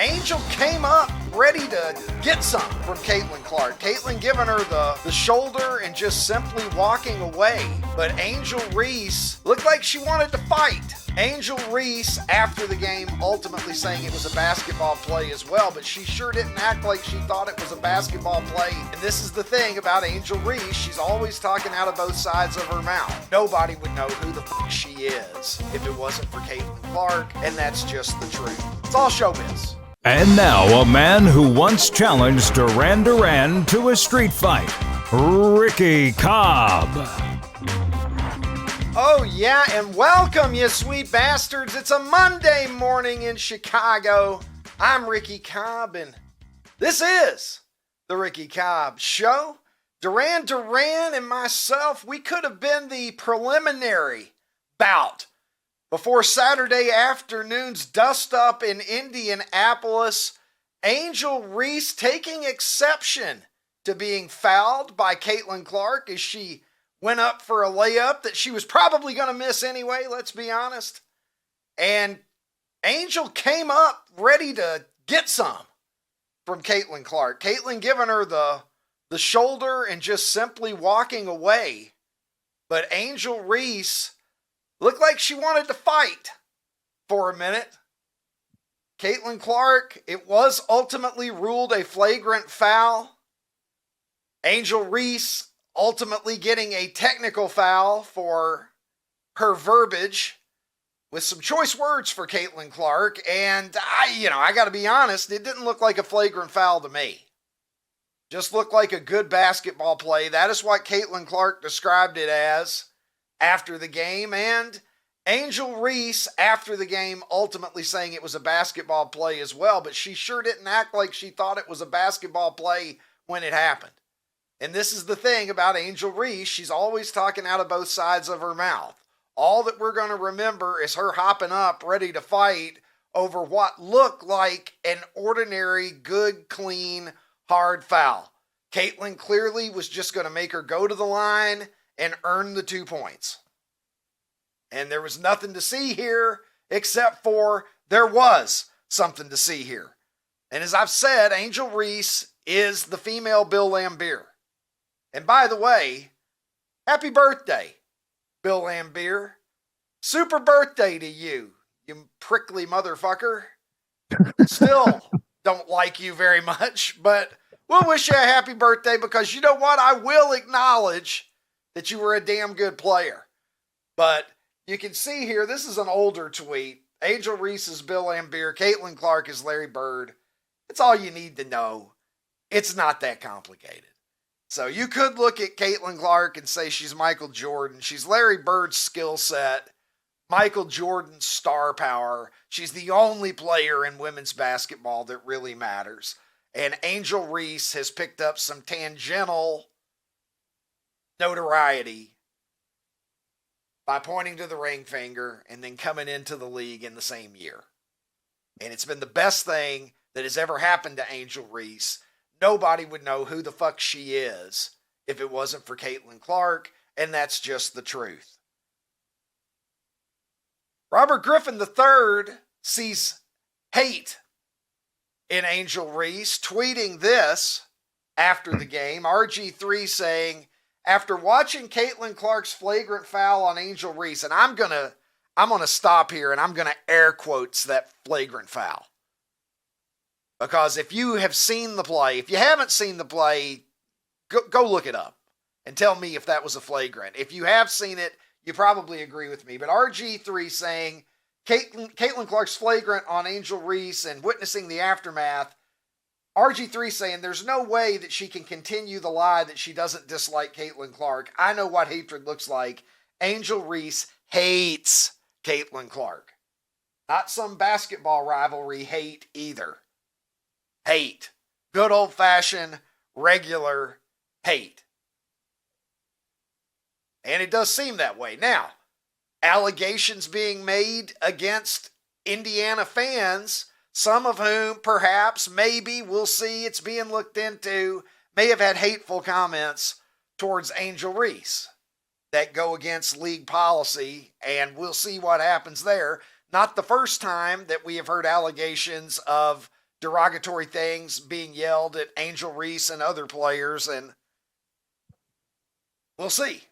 Angel came up ready to get some from Caitlin Clark. Caitlin giving her the shoulder and just simply walking away. But Angel Reese looked like she wanted to fight. Angel Reese, after the game, ultimately saying it was a basketball play as well, but she sure didn't act like she thought it was a basketball play. And this is the thing about Angel Reese. She's always talking out of both sides of her mouth. Nobody would know who the fuck she is if it wasn't for Caitlin Clark, and that's just the truth. It's all showbiz. And now, a man who once challenged Duran Duran to a street fight, Ricky Cobb. Oh yeah, and welcome, you sweet bastards. It's a Monday morning in Chicago. I'm Ricky Cobb, and this is the Ricky Cobb Show. Duran Duran and myself, we could have been the preliminary bout before Saturday afternoon's dust-up in Indianapolis. Angel Reese taking exception to being fouled by Caitlin Clark as she went up for a layup that she was probably going to miss anyway, let's be honest. And Angel came up ready to get some from Caitlin Clark. Caitlin giving her the shoulder and just simply walking away. But Angel Reese looked like she wanted to fight for a minute. Caitlin Clark, it was ultimately ruled a flagrant foul. Angel Reese ultimately getting a technical foul for her verbiage with some choice words for Caitlin Clark. And I got to be honest, it didn't look like a flagrant foul to me. Just looked like a good basketball play. That is what Caitlin Clark described it as after the game. And Angel Reese, after the game, ultimately saying it was a basketball play as well. But she sure didn't act like she thought it was a basketball play when it happened. And this is the thing about Angel Reese. She's always talking out of both sides of her mouth. All that we're going to remember is her hopping up ready to fight over what looked like an ordinary, good, clean, hard foul. Caitlin clearly was just going to make her go to the line and earn the 2 points. And there was nothing to see here except for there was something to see here. And as I've said, Angel Reese is the female Bill Laimbeer. And by the way, happy birthday, Bill Laimbeer. Super birthday to you, you prickly motherfucker. Still don't like you very much, but we'll wish you a happy birthday because you know what? I will acknowledge that you were a damn good player. But you can see here, this is an older tweet. Angel Reese is Bill Laimbeer. Caitlin Clark is Larry Bird. It's all you need to know. It's not that complicated. So you could look at Caitlin Clark and say she's Michael Jordan. She's Larry Bird's skill set, Michael Jordan's star power. She's the only player in women's basketball that really matters. And Angel Reese has picked up some tangential notoriety by pointing to the ring finger and then coming into the league in the same year. And it's been the best thing that has ever happened to Angel Reese. Nobody would know who the fuck she is if it wasn't for Caitlin Clark, and that's just the truth. Robert Griffin III sees hate in Angel Reese, tweeting this after the game. RG3 saying, after watching Caitlin Clark's flagrant foul on Angel Reese, and I'm gonna stop here and I'm gonna air quotes that flagrant foul. Because if you have seen the play, if you haven't seen the play, go look it up and tell me if that was a flagrant. If you have seen it, you probably agree with me. But RG3 saying Caitlin Clark's flagrant on Angel Reese and witnessing the aftermath. RG3 saying there's no way that she can continue the lie that she doesn't dislike Caitlin Clark. I know what hatred looks like. Angel Reese hates Caitlin Clark. Not some basketball rivalry hate either. Hate. Good old-fashioned, regular hate. And it does seem that way. Now, allegations being made against Indiana fans, some of whom perhaps, maybe, we'll see, it's being looked into, may have had hateful comments towards Angel Reese that go against league policy, and we'll see what happens there. Not the first time that we have heard allegations of derogatory things being yelled at Angel Reese and other players, and we'll see.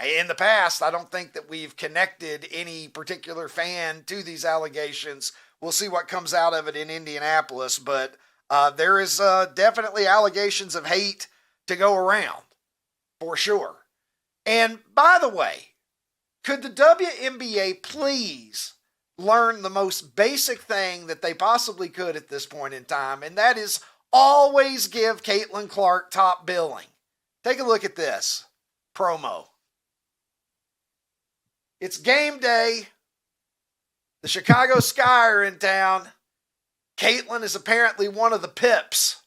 In the past, I don't think that we've connected any particular fan to these allegations. We'll see what comes out of it in Indianapolis, but there is definitely allegations of hate to go around, for sure. And by the way, could the WNBA please learn the most basic thing that they possibly could at this point in time, and that is always give Caitlin Clark top billing. Take a look at this promo. It's game day. The Chicago Sky are in town. Caitlin is apparently one of the pips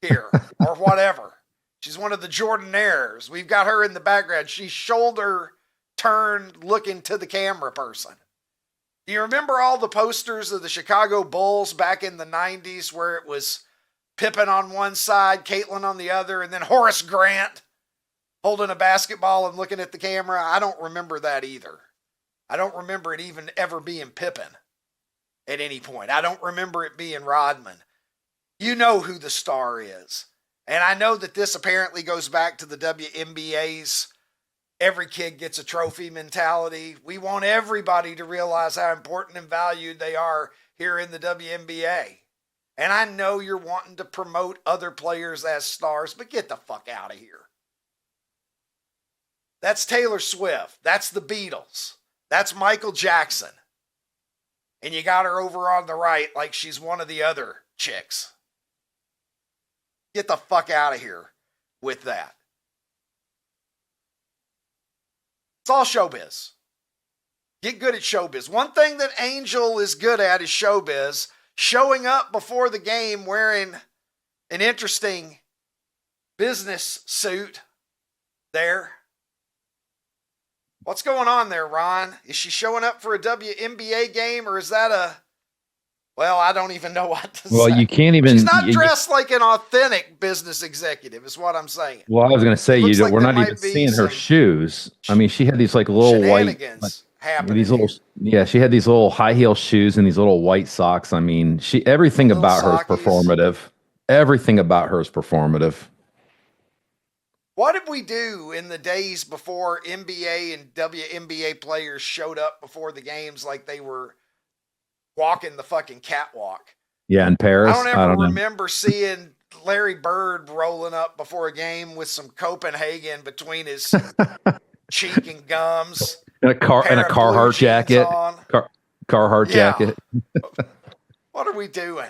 here, or whatever. She's one of the Jordanaires. We've got her in the background. She's shoulder turned looking to the camera person. Do you remember all the posters of the Chicago Bulls back in the 90s where it was Pippen on one side, Caitlin on the other, and then Horace Grant holding a basketball and looking at the camera? I don't remember that either. I don't remember it even ever being Pippen at any point. I don't remember it being Rodman. You know who the star is. And I know that this apparently goes back to the WNBA's every kid gets a trophy mentality. We want everybody to realize how important and valued they are here in the WNBA. And I know you're wanting to promote other players as stars, but get the fuck out of here. That's Taylor Swift. That's the Beatles. That's Michael Jackson. And you got her over on the right like she's one of the other chicks. Get the fuck out of here with that. It's all showbiz. Get good at showbiz. One thing that Angel is good at is showbiz. Showing up before the game wearing an interesting business suit there. What's going on there, Ron? Is she showing up for a WNBA game, or is that well, I don't even know what to say. Well, you can't even. She's not dressed like an authentic business executive, is what I'm saying. Well, I was going to say, we're not even seeing her shoes. I mean, she had these like little white, these little, she had these little high heel shoes and these little white socks. I mean, everything about her is performative. Everything about her is performative. What did we do in the days before NBA and WNBA players showed up before the games like they were walking the fucking catwalk? Yeah, in Paris. I don't remember seeing Larry Bird rolling up before a game with some Copenhagen between his cheek and gums. And a Carhartt jacket. Carhartt jacket. What are we doing?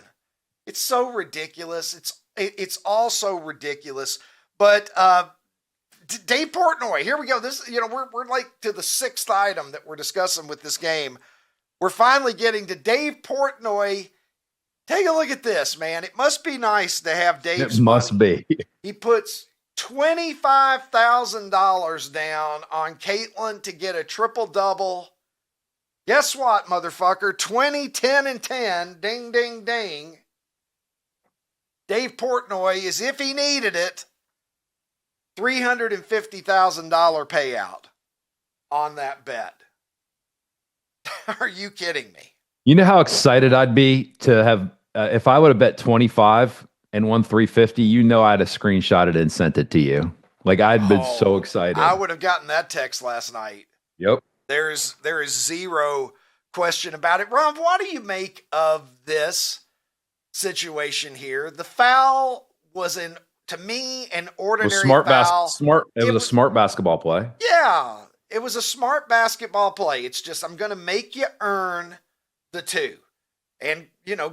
It's so ridiculous. It's all so ridiculous. But Dave Portnoy, here we go. This, we're like to the sixth item that we're discussing with this game. We're finally getting to Dave Portnoy. Take a look at this, man. It must be nice to have Dave's money. Must be. He puts $25,000 down on Caitlin to get a triple-double. Guess what, motherfucker? 20, 10, and 10. Ding, ding, ding. Dave Portnoy, as if he needed it, $350,000 payout on that bet. Are you kidding me? You know how excited I'd be to have, if I would have bet 25 and won 350, I'd have screenshotted it and sent it to you. Like, I'd been so excited. I would have gotten that text last night. Yep. There is zero question about it. Ron, what do you make of this situation here? The foul was to me, an ordinary foul. It was a smart basketball play. Yeah, it was a smart basketball play. It's just, I'm going to make you earn the two. And,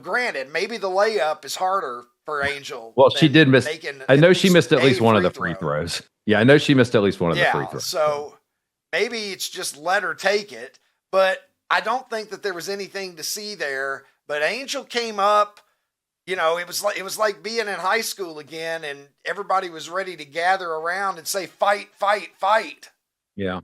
granted, maybe the layup is harder for Angel. Well, she did miss. I know she missed at least one of the free throws. Yeah, I know she missed at least one of the free throws. So maybe it's just let her take it. But I don't think that there was anything to see there. But Angel came up. It was like being in high school again, and everybody was ready to gather around and say, fight, fight, fight. Yeah.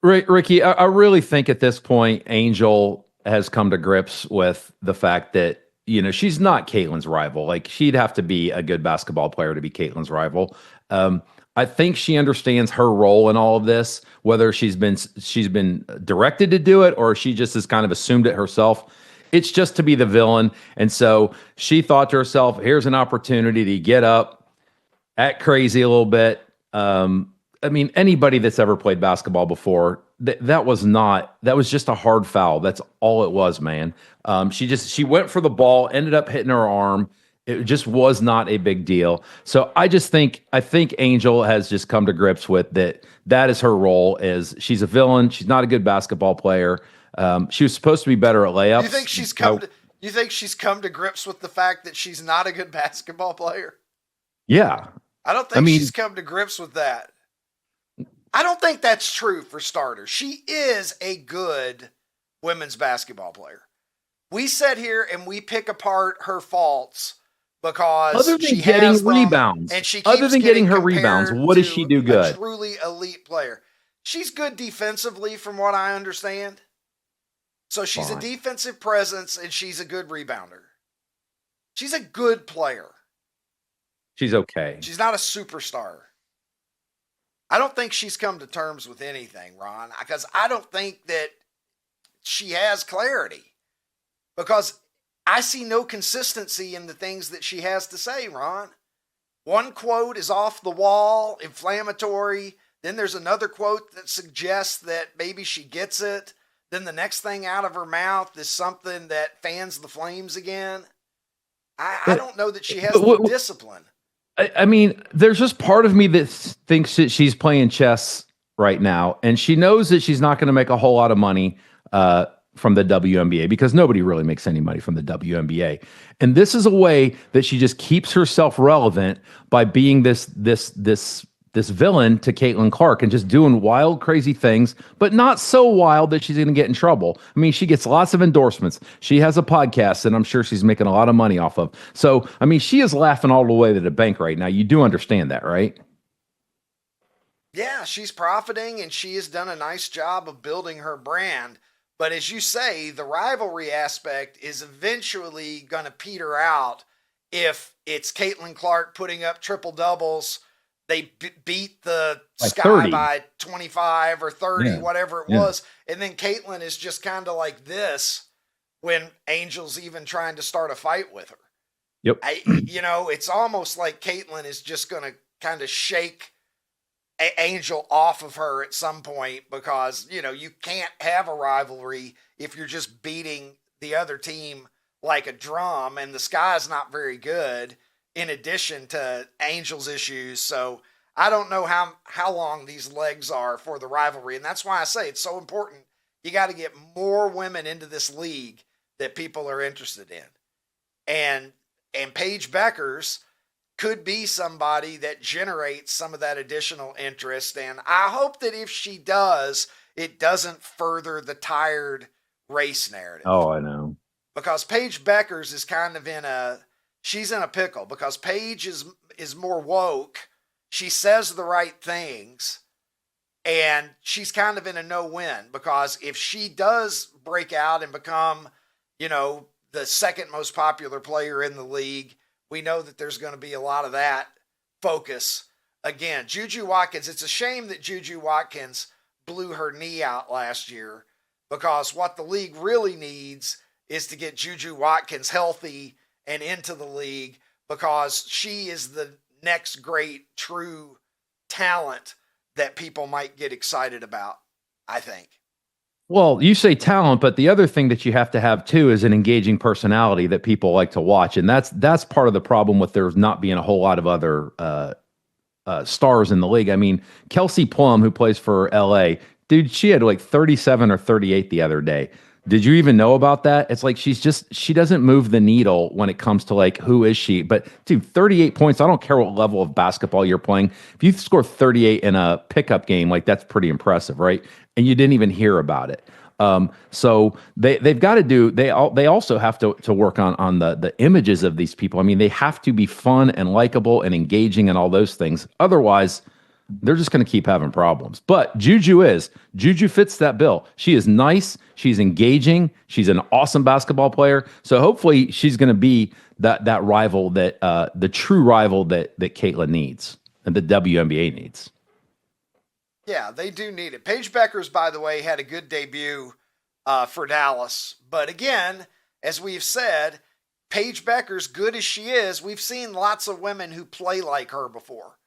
Ricky, I really think at this point, Angel has come to grips with the fact that, she's not Caitlin's rival. Like, she'd have to be a good basketball player to be Caitlin's rival. I think she understands her role in all of this, whether she's been directed to do it or she just has kind of assumed it herself. It's just to be the villain. And so she thought to herself, here's an opportunity to get up, act crazy a little bit. I mean, anybody that's ever played basketball before, that was just a hard foul. That's all it was, man. She went for the ball, ended up hitting her arm. It just was not a big deal. So I think Angel has just come to grips with that. That is her role. Is she's a villain. She's not a good basketball player. She was supposed to be better at layups. You think she's come to grips with the fact that she's not a good basketball player? Yeah. I don't think she's come to grips with that. I don't think that's true, for starters. She is a good women's basketball player. We sit here and we pick apart her faults because other than she getting has them, rebounds, and she other than getting her compared rebounds, what does she do good? A truly elite player. She's good defensively, from what I understand. So she's a defensive presence, and she's a good rebounder. She's a good player. She's okay. She's not a superstar. I don't think she's come to terms with anything, Ron, because I don't think that she has clarity. Because I see no consistency in the things that she has to say, Ron. One quote is off the wall, inflammatory. Then there's another quote that suggests that maybe she gets it. Then the next thing out of her mouth is something that fans the flames again. I don't know that she has the discipline. I mean, there's just part of me that thinks that she's playing chess right now, and she knows that she's not going to make a whole lot of money from the WNBA, because nobody really makes any money from the WNBA. And this is a way that she just keeps herself relevant by being this villain to Caitlin Clark and just doing wild, crazy things, but not so wild that she's going to get in trouble. I mean, she gets lots of endorsements. She has a podcast that I'm sure she's making a lot of money off of. So, I mean, she is laughing all the way to the bank right now. You do understand that, right? Yeah, she's profiting, and she has done a nice job of building her brand. But as you say, the rivalry aspect is eventually going to peter out if it's Caitlin Clark putting up triple doubles. They beat the Sky 30. by 25 or 30, whatever it was. And then Caitlin is just kind of like this when Angel's even trying to start a fight with her. Yep. It's almost like Caitlin is just going to kind of shake Angel off of her at some point, because, you can't have a rivalry if you're just beating the other team like a drum, and the Sky's not very good, in addition to Angel's issues. So I don't know how long these legs are for the rivalry. And that's why I say it's so important. You got to get more women into this league that people are interested in. And Paige Beckers could be somebody that generates some of that additional interest. And I hope that if she does, it doesn't further the tired race narrative. Oh, I know. Because Paige Beckers is kind of she's in a pickle, because Paige is more woke. She says the right things, and she's kind of in a no-win, because if she does break out and become, the second most popular player in the league, we know that there's going to be a lot of that focus. Again, Juju Watkins, it's a shame that Juju Watkins blew her knee out last year, because what the league really needs is to get Juju Watkins healthy and into the league, because she is the next great true talent that people might get excited about, I think. Well, you say talent, but the other thing that you have to have too is an engaging personality that people like to watch. And that's part of the problem with there not being a whole lot of other stars in the league. I mean, Kelsey Plum, who plays for LA, dude, she had like 37 or 38 the other day. Did you even know about that? It's like she doesn't move the needle when it comes to like, who is she? But dude, 38 points, I don't care what level of basketball you're playing. If you score 38 in a pickup game, like that's pretty impressive, right? And you didn't even hear about it. So they've got to do, they also have to work on the images of these people. I mean, they have to be fun and likable and engaging and all those things. Otherwise, they're just going to keep having problems. But Juju fits that bill. She is nice. She's engaging. She's an awesome basketball player. So hopefully she's going to be that rival, that the true rival that Caitlin needs and the WNBA needs. Yeah, they do need it. Paige Beckers, by the way, had a good debut for Dallas. But again, as we've said, Paige Becker's good as she is, we've seen lots of women who play like her before.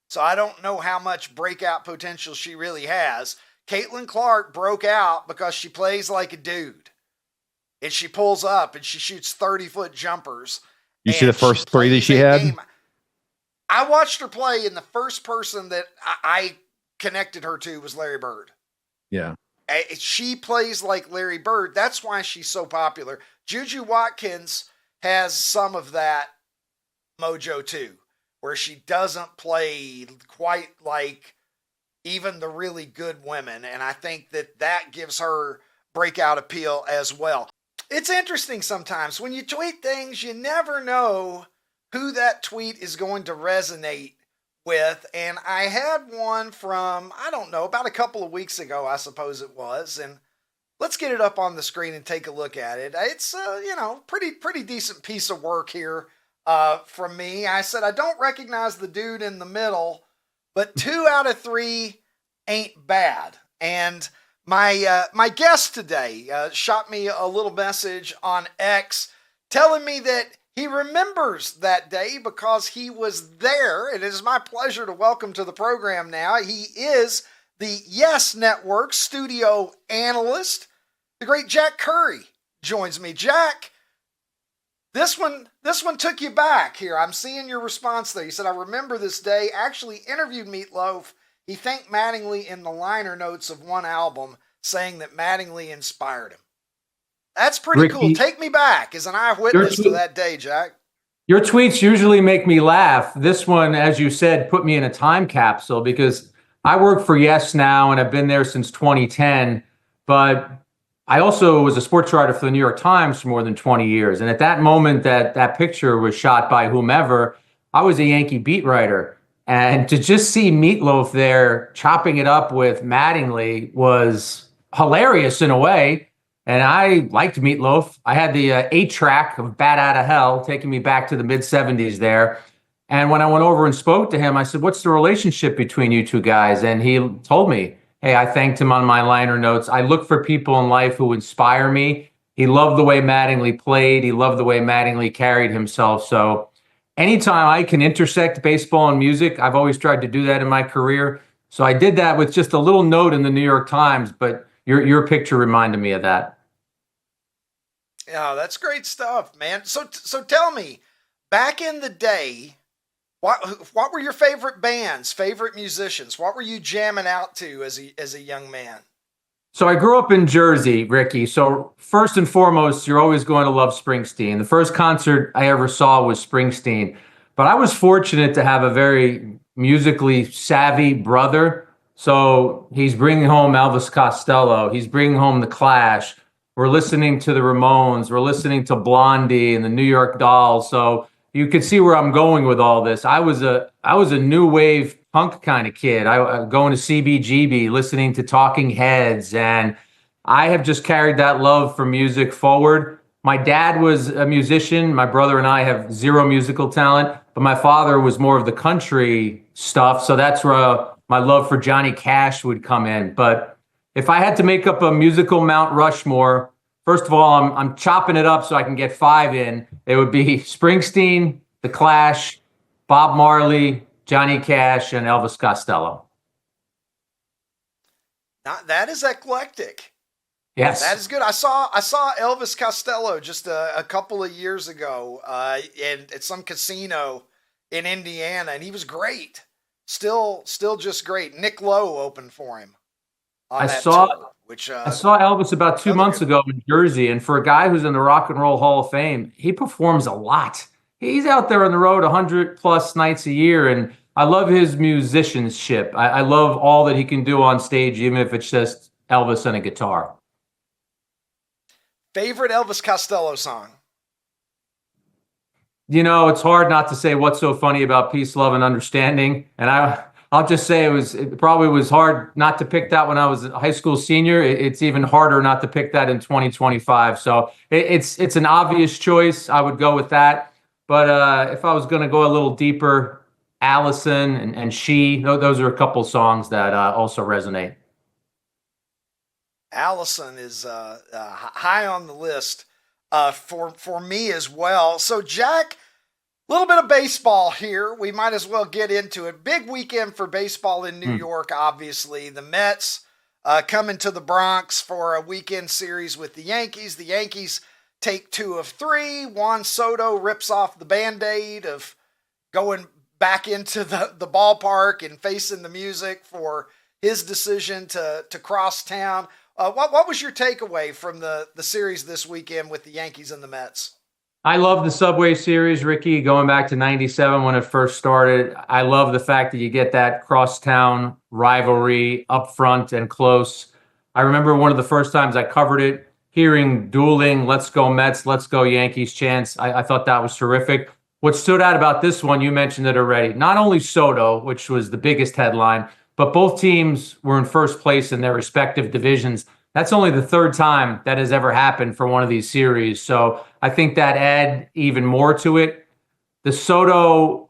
So I don't know how much breakout potential she really has. Caitlin Clark broke out because she plays like a dude. And she pulls up and she shoots 30-foot jumpers. You see the first three that she had? Game. I watched her play, and the first person that I connected her to was Larry Bird. Yeah. She plays like Larry Bird. That's why she's so popular. Juju Watkins has some of that mojo too, where she doesn't play quite like even the really good women. And I think that gives her breakout appeal as well. It's interesting sometimes when you tweet things, you never know who that tweet is going to resonate with. And I had one from, I don't know, about a couple of weeks ago, I suppose it was. And let's get it up on the screen and take a look at it. It's, pretty decent piece of work here from me. I said, I don't recognize the dude in the middle, but 2 out of 3 ain't bad. And my guest today shot me a little message on X telling me that he remembers that day because he was there. It is my pleasure to welcome to the program now. He is the Yes Network studio analyst. The great Jack Curry joins me. Jack, this one took you back here. I'm seeing your response there. You said, I remember this day. Actually interviewed Meatloaf. He thanked Mattingly in the liner notes of one album, saying that Mattingly inspired him. That's pretty Ricky, cool. Take me back as an eyewitness to that day, Jack. Your tweets usually make me laugh. This one, as you said, put me in a time capsule because I work for Yes now and I've been there since 2010. But I also was a sports writer for the New York Times for more than 20 years. And at that moment that picture was shot by whomever, I was a Yankee beat writer. And to just see Meatloaf there chopping it up with Mattingly was hilarious in a way. And I liked Meatloaf. I had the 8-track of Bat Out of Hell taking me back to the mid-'70s there. And when I went over and spoke to him, I said, what's the relationship between you two guys? And he told me, hey, I thanked him on my liner notes. I look for people in life who inspire me. He loved the way Mattingly played. He loved the way Mattingly carried himself. So anytime I can intersect baseball and music, I've always tried to do that in my career. So I did that with just a little note in the New York Times, but your picture reminded me of that. Yeah, that's great stuff, man. So tell me, back in the day, what were your favorite bands, favorite musicians? What were you jamming out to as a young man? So I grew up in Jersey, Ricky. So first and foremost, you're always going to love Springsteen. The first concert I ever saw was Springsteen. But I was fortunate to have a very musically savvy brother. So he's bringing home Elvis Costello. He's bringing home The Clash. We're listening to the Ramones. We're listening to Blondie and the New York Dolls. So you can see where I'm going with all this. I was a new wave punk kind of kid. I going to CBGB, listening to Talking Heads, and I have just carried that love for music forward. My dad was a musician. My brother and I have zero musical talent, but my father was more of the country stuff. So that's where my love for Johnny Cash would come in. But if I had to make up a musical Mount Rushmore, first of all, I'm chopping it up so I can get 5 in. It would be Springsteen, The Clash, Bob Marley, Johnny Cash, and Elvis Costello. That is eclectic. Yes, that is good. I saw Elvis Costello just a couple of years ago at some casino in Indiana, and he was great. Still just great. Nick Lowe opened for him. I saw Elvis about 2 months ago in Jersey, and for a guy who's in the Rock and Roll Hall of Fame, he performs a lot. He's out there on the road 100+ nights a year, and I love his musicianship. I love all that he can do on stage, even if it's just Elvis and a guitar. Favorite Elvis Costello song? You know, it's hard not to say What's So Funny About Peace, Love, and Understanding, and I'll just say it probably was hard not to pick that when I was a high school senior. It's even harder not to pick that in 2025. So it's an obvious choice. I would go with that. But if I was going to go a little deeper, Allison and She, those are a couple songs that also resonate. Allison is high on the list for me as well. So, Jack, a little bit of baseball here. We might as well get into it. Big weekend for baseball in New York, obviously. The Mets coming to the Bronx for a weekend series with the Yankees. The Yankees take 2 of 3. Juan Soto rips off the Band-Aid of going back into the ballpark and facing the music for his decision to cross town. What was your takeaway from the series this weekend with the Yankees and the Mets? I love the Subway Series, Ricky, going back to 97 when it first started. I love the fact that you get that crosstown rivalry up front and close. I remember one of the first times I covered it, hearing dueling, let's go Mets, let's go Yankees chants. I thought that was terrific. What stood out about this one, you mentioned it already, not only Soto, which was the biggest headline, but both teams were in first place in their respective divisions. That's only the third time that has ever happened for one of these series. So I think that add even more to it. The Soto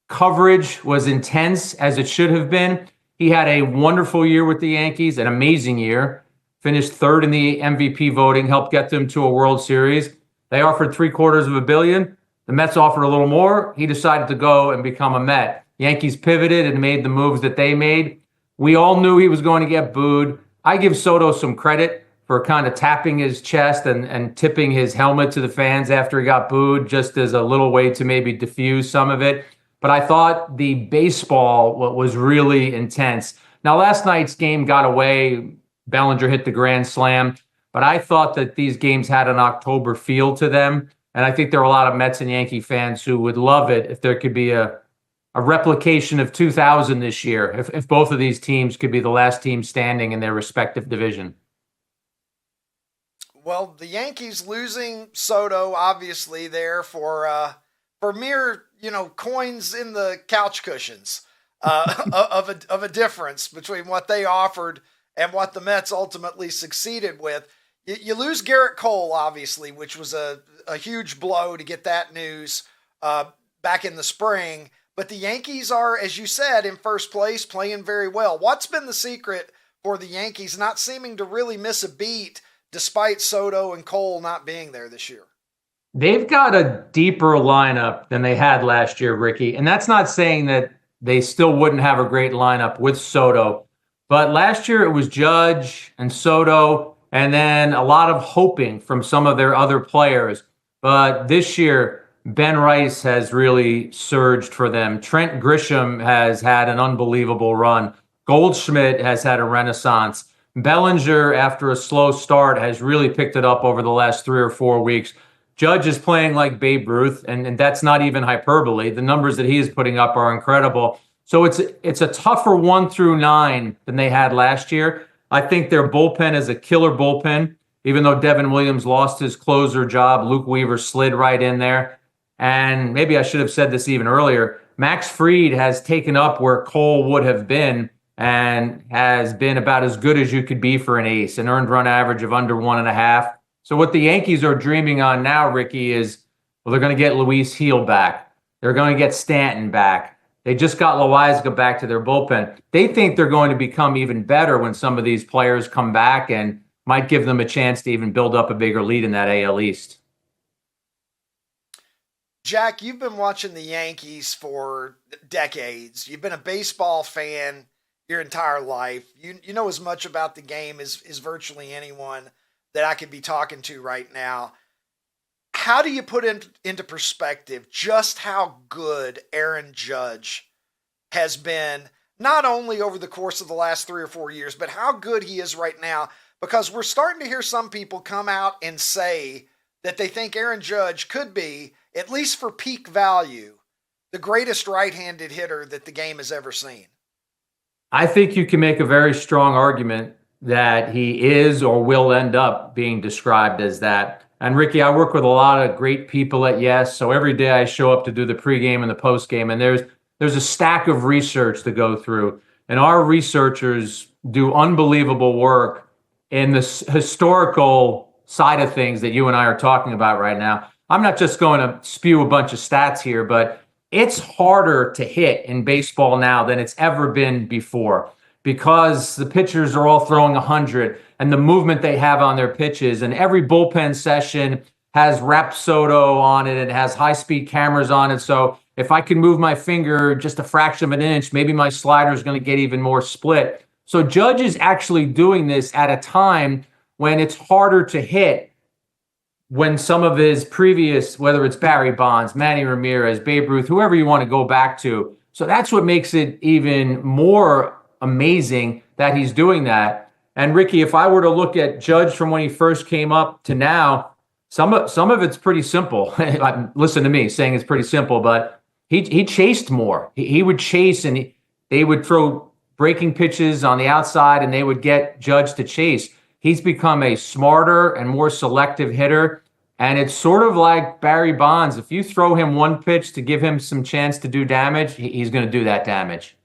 coverage was intense, as it should have been. He had a wonderful year with the Yankees, an amazing year. Finished third in the MVP voting, helped get them to a World Series. They offered $750 million. The Mets offered a little more. He decided to go and become a Met. Yankees pivoted and made the moves that they made. We all knew he was going to get booed. I give Soto some credit for kind of tapping his chest and tipping his helmet to the fans after he got booed, just as a little way to maybe diffuse some of it. But I thought the baseball was really intense. Now, last night's game got away. Bellinger hit the grand slam. But I thought that these games had an October feel to them. And I think there are a lot of Mets and Yankee fans who would love it if there could be a replication of 2000 this year, if both of these teams could be the last team standing in their respective division. Well, the Yankees losing Soto, obviously, there for mere, coins in the couch cushions of a difference between what they offered and what the Mets ultimately succeeded with. You lose Garrett Cole, obviously, which was a huge blow to get that news back in the spring. But the Yankees are, as you said, in first place, playing very well. What's been the secret for the Yankees not seeming to really miss a beat despite Soto and Cole not being there this year? They've got a deeper lineup than they had last year, Ricky. And that's not saying that they still wouldn't have a great lineup with Soto. But last year it was Judge and Soto, and then a lot of hoping from some of their other players. But this year, Ben Rice has really surged for them. Trent Grisham has had an unbelievable run. Goldschmidt has had a renaissance. Bellinger, after a slow start, has really picked it up over the last 3 or 4 weeks. Judge is playing like Babe Ruth, and that's not even hyperbole. The numbers that he is putting up are incredible. So it's a tougher 1 through 9 than they had last year. I think their bullpen is a killer bullpen. Even though Devin Williams lost his closer job, Luke Weaver slid right in there. And maybe I should have said this even earlier. Max Fried has taken up where Cole would have been and has been about as good as you could be for an ace, an earned run average of under 1.5. So what the Yankees are dreaming on now, Ricky, is, well, they're going to get Luis Heel back. They're going to get Stanton back. They just got Loaiza back to their bullpen. They think they're going to become even better when some of these players come back and might give them a chance to even build up a bigger lead in that AL East. Jack, you've been watching the Yankees for decades. You've been a baseball fan your entire life. You know as much about the game as virtually anyone that I could be talking to right now. How do you put into perspective just how good Aaron Judge has been, not only over the course of the last 3 or 4 years, but how good he is right now? Because we're starting to hear some people come out and say that they think Aaron Judge could be, at least for peak value, the greatest right-handed hitter that the game has ever seen. I think you can make a very strong argument that he is or will end up being described as that. And Ricky, I work with a lot of great people at Yes, so every day I show up to do the pregame and the postgame, and there's a stack of research to go through. And our researchers do unbelievable work in the historical side of things that you and I are talking about right now. I'm not just going to spew a bunch of stats here, but it's harder to hit in baseball now than it's ever been before. because the pitchers are all throwing 100 and the movement they have on their pitches, and every bullpen session has Rapsodo on it, it has high-speed cameras on it. So if I can move my finger just a fraction of an inch, maybe my slider is going to get even more split. So Judge is actually doing this at a time when it's harder to hit, when some of his previous, whether it's Barry Bonds, Manny Ramirez, Babe Ruth, whoever you want to go back to. So that's what makes it even more amazing that he's doing that. And Ricky, if I were to look at Judge from when he first came up to now, some of it's pretty simple. Listen to me saying it's pretty simple, but he chased more. He would chase, and they would throw breaking pitches on the outside, and they would get Judge to chase. He's become a smarter and more selective hitter. And it's sort of like Barry Bonds. If you throw him one pitch to give him some chance to do damage, he's going to do that damage.